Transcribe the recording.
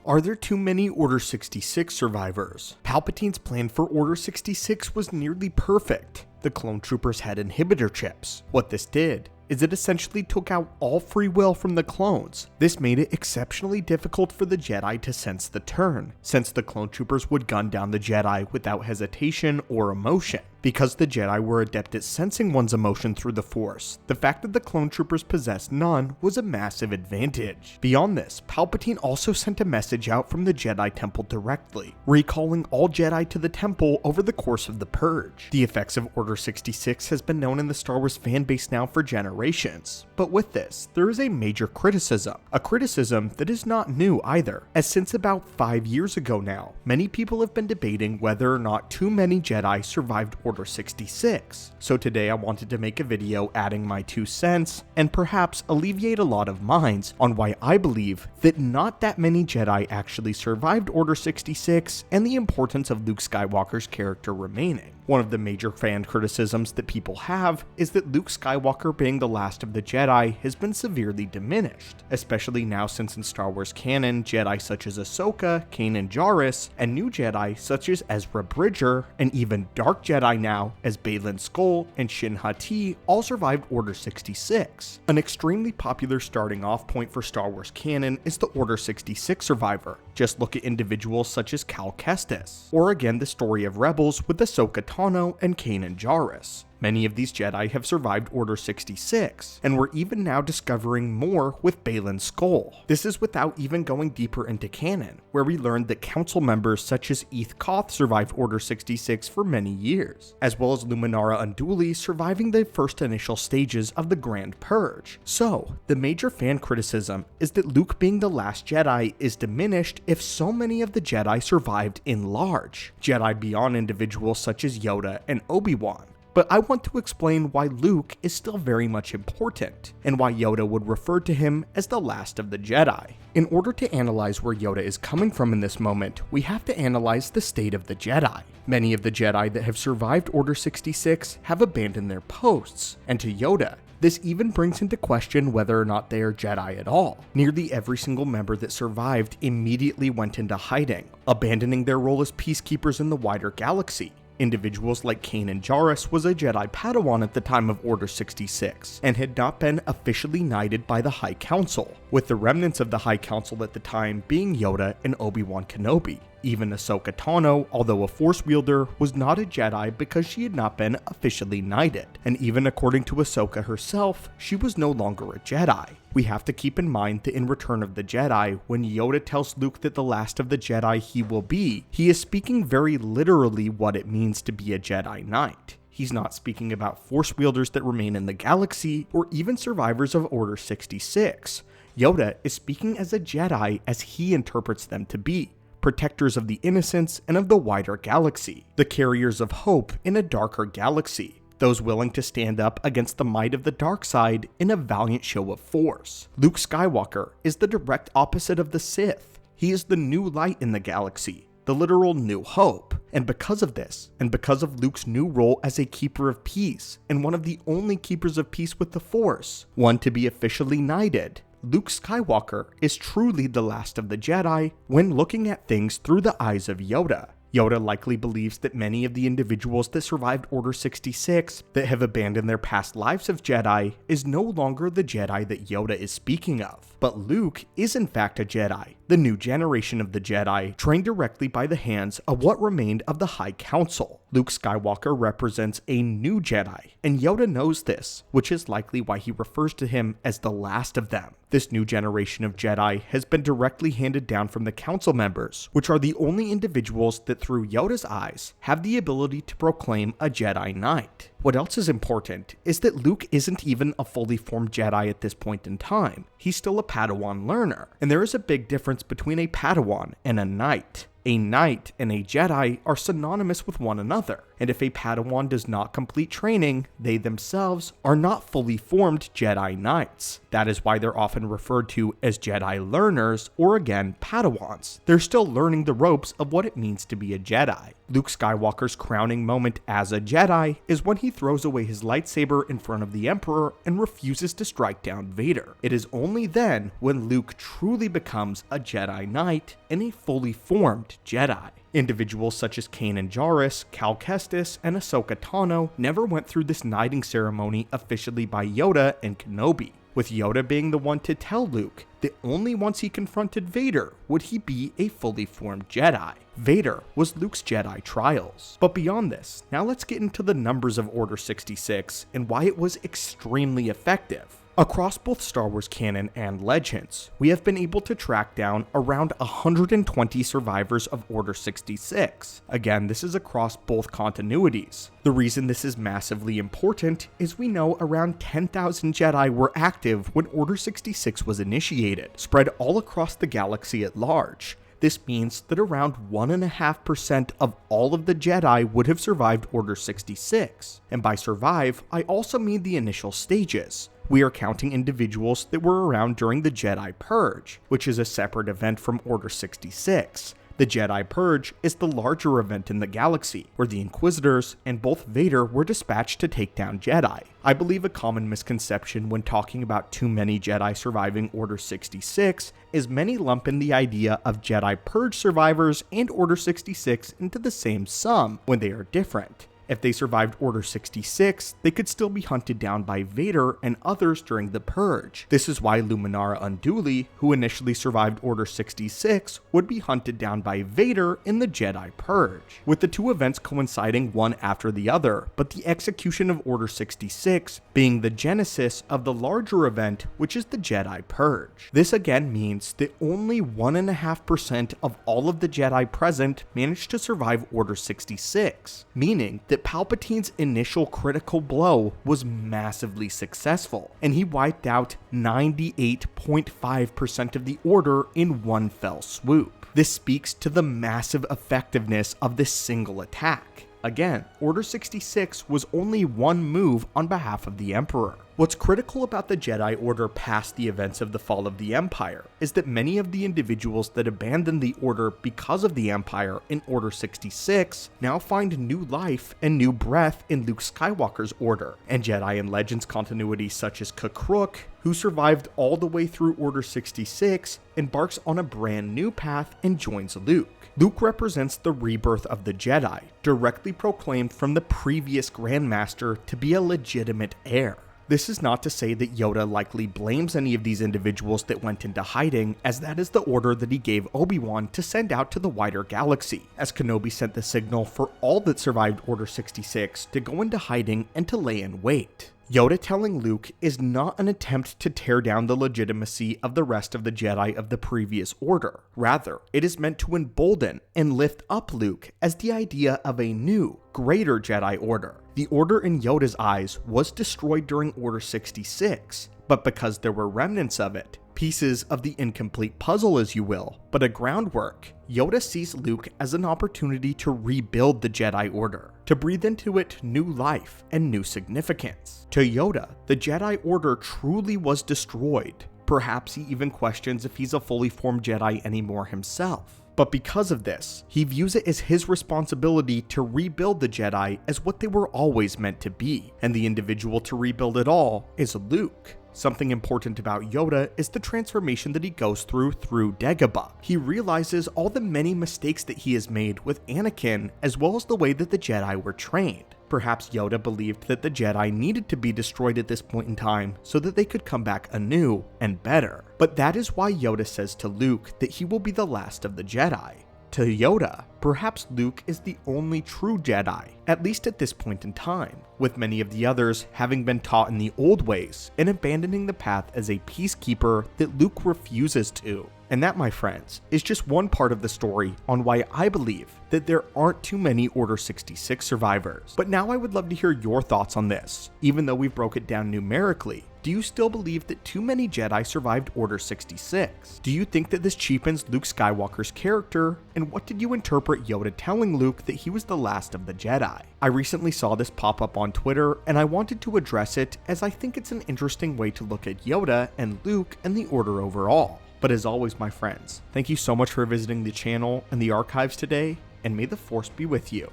Are there too many Order 66 survivors? Palpatine's plan for Order 66 was nearly perfect. The clone troopers had inhibitor chips. What this did is it essentially took out all free will from the clones. This made it exceptionally difficult for the Jedi to sense the turn, since the clone troopers would gun down the Jedi without hesitation or emotion. Because the Jedi were adept at sensing one's emotion through the Force, the fact that the clone troopers possessed none was a massive advantage. Beyond this, Palpatine also sent a message out from the Jedi Temple directly, recalling all Jedi to the temple over the course of the Purge. The effects of Order 66 has been known in the Star Wars fanbase now for generations, but with this, there is a major criticism. A criticism that is not new either, as since about 5 years ago now, many people have been debating whether or not too many Jedi survived Order 66. So today I wanted to make a video adding my 2 cents and perhaps alleviate a lot of minds on why I believe that not that many Jedi actually survived Order 66 and the importance of Luke Skywalker's character remaining. One of the major fan criticisms that people have is that Luke Skywalker being the last of the Jedi has been severely diminished, especially now since in Star Wars canon, Jedi such as Ahsoka, Kanan Jarrus, and new Jedi such as Ezra Bridger, and even Dark Jedi now as Baylan Skoll and Shin Hati all survived Order 66. An extremely popular starting off point for Star Wars canon is the Order 66 survivor. Just look at individuals such as Cal Kestis, or again the story of Rebels with Ahsoka Tano and Kanan Jarrus. Many of these Jedi have survived Order 66, and we're even now discovering more with Baylan Skoll. This is without even going deeper into canon, where we learned that council members such as Eth Koth survived Order 66 for many years, as well as Luminara Unduli surviving the first initial stages of the Grand Purge. So, the major fan criticism is that Luke being the last Jedi is diminished if so many of the Jedi survived in large, Jedi beyond individuals such as Yoda and Obi-Wan. But I want to explain why Luke is still very much important, and why Yoda would refer to him as the last of the Jedi. In order to analyze where Yoda is coming from in this moment, we have to analyze the state of the Jedi. Many of the Jedi that have survived Order 66 have abandoned their posts, and to Yoda, this even brings into question whether or not they are Jedi at all. Nearly every single member that survived immediately went into hiding, abandoning their role as peacekeepers in the wider galaxy. Individuals like Kanan Jarrus was a Jedi Padawan at the time of Order 66, and had not been officially knighted by the High Council, with the remnants of the High Council at the time being Yoda and Obi-Wan Kenobi. Even Ahsoka Tano, although a Force wielder, was not a Jedi because she had not been officially knighted, and even according to Ahsoka herself, she was no longer a Jedi. We have to keep in mind that in Return of the Jedi, when Yoda tells Luke that the last of the Jedi he will be, he is speaking very literally what it means to be a Jedi Knight. He's not speaking about Force wielders that remain in the galaxy, or even survivors of Order 66. Yoda is speaking as a Jedi as he interprets them to be, protectors of the innocents and of the wider galaxy, the carriers of hope in a darker galaxy, those willing to stand up against the might of the dark side in a valiant show of force. Luke Skywalker is the direct opposite of the Sith. He is the new light in the galaxy, the literal new hope. And because of this, and because of Luke's new role as a keeper of peace, and one of the only keepers of peace with the Force, one to be officially knighted, Luke Skywalker is truly the last of the Jedi when looking at things through the eyes of Yoda. Yoda likely believes that many of the individuals that survived Order 66 that have abandoned their past lives of Jedi is no longer the Jedi that Yoda is speaking of. But Luke is in fact a Jedi, the new generation of the Jedi, trained directly by the hands of what remained of the High Council. Luke Skywalker represents a new Jedi, and Yoda knows this, which is likely why he refers to him as the last of them. This new generation of Jedi has been directly handed down from the Council members, which are the only individuals that through Yoda's eyes have the ability to proclaim a Jedi Knight. What else is important is that Luke isn't even a fully formed Jedi at this point in time. He's still a Padawan learner, and there is a big difference between a Padawan and a Knight. A knight and a Jedi are synonymous with one another, and if a Padawan does not complete training, they themselves are not fully formed Jedi Knights. That is why they're often referred to as Jedi learners, or again, Padawans. They're still learning the ropes of what it means to be a Jedi. Luke Skywalker's crowning moment as a Jedi is when he throws away his lightsaber in front of the Emperor and refuses to strike down Vader. It is only then when Luke truly becomes a Jedi Knight and a fully formed Jedi. Individuals such as Kanan Jarrus, Cal Kestis, and Ahsoka Tano never went through this knighting ceremony officially by Yoda and Kenobi, with Yoda being the one to tell Luke that only once he confronted Vader would he be a fully formed Jedi. Vader was Luke's Jedi trials. But beyond this, now let's get into the numbers of Order 66 and why it was extremely effective. Across both Star Wars canon and Legends, we have been able to track down around 120 survivors of Order 66. Again, this is across both continuities. The reason this is massively important is we know around 10,000 Jedi were active when Order 66 was initiated, spread all across the galaxy at large. This means that around 1.5% of all of the Jedi would have survived Order 66. And by survive, I also mean the initial stages. We are counting individuals that were around during the Jedi Purge, which is a separate event from Order 66. The Jedi Purge is the larger event in the galaxy, where the Inquisitors and both Vader were dispatched to take down Jedi. I believe a common misconception when talking about too many Jedi surviving Order 66 is many lump in the idea of Jedi Purge survivors and Order 66 into the same sum when they are different. If they survived Order 66, they could still be hunted down by Vader and others during the Purge. This is why Luminara Unduli, who initially survived Order 66, would be hunted down by Vader in the Jedi Purge, with the two events coinciding one after the other, but the execution of Order 66 being the genesis of the larger event, which is the Jedi Purge. This again means that only 1.5% of all of the Jedi present managed to survive Order 66, meaning that Palpatine's initial critical blow was massively successful, and he wiped out 98.5% of the Order in one fell swoop. This speaks to the massive effectiveness of this single attack. Again, Order 66 was only one move on behalf of the Emperor. What's critical about the Jedi Order past the events of the fall of the Empire is that many of the individuals that abandoned the Order because of the Empire in Order 66 now find new life and new breath in Luke Skywalker's Order, and Jedi and Legends continuity such as Kakruk, who survived all the way through Order 66, embarks on a brand new path and joins Luke. Luke represents the rebirth of the Jedi, directly proclaimed from the previous Grandmaster to be a legitimate heir. This is not to say that Yoda likely blames any of these individuals that went into hiding, as that is the order that he gave Obi-Wan to send out to the wider galaxy, as Kenobi sent the signal for all that survived Order 66 to go into hiding and to lay in wait. Yoda telling Luke is not an attempt to tear down the legitimacy of the rest of the Jedi of the previous order. Rather, it is meant to embolden and lift up Luke as the idea of a new, greater Jedi Order. The Order in Yoda's eyes was destroyed during Order 66, but because there were remnants of it, pieces of the incomplete puzzle as you will, but a groundwork, Yoda sees Luke as an opportunity to rebuild the Jedi Order, to breathe into it new life and new significance. To Yoda, the Jedi Order truly was destroyed. Perhaps he even questions if he's a fully formed Jedi anymore himself. But because of this, he views it as his responsibility to rebuild the Jedi as what they were always meant to be, and the individual to rebuild it all is Luke. Something important about Yoda is the transformation that he goes through Dagobah. He realizes all the many mistakes that he has made with Anakin, as well as the way that the Jedi were trained. Perhaps Yoda believed that the Jedi needed to be destroyed at this point in time so that they could come back anew and better. But that is why Yoda says to Luke that he will be the last of the Jedi. To Yoda, perhaps Luke is the only true Jedi, at least at this point in time, with many of the others having been taught in the old ways and abandoning the path as a peacekeeper that Luke refuses to. And that, my friends, is just one part of the story on why I believe that there aren't too many Order 66 survivors. But now I would love to hear your thoughts on this. Even though we broke it down numerically, Do you still believe that too many Jedi survived Order 66? Do you think that this cheapens Luke Skywalker's character? And what did you interpret Yoda telling Luke that he was the last of the Jedi? I recently saw this pop up on Twitter, and I wanted to address it as I think it's an interesting way to look at Yoda and Luke and the Order overall. But as always, my friends, thank you so much for visiting the channel and the archives today, and may the Force be with you.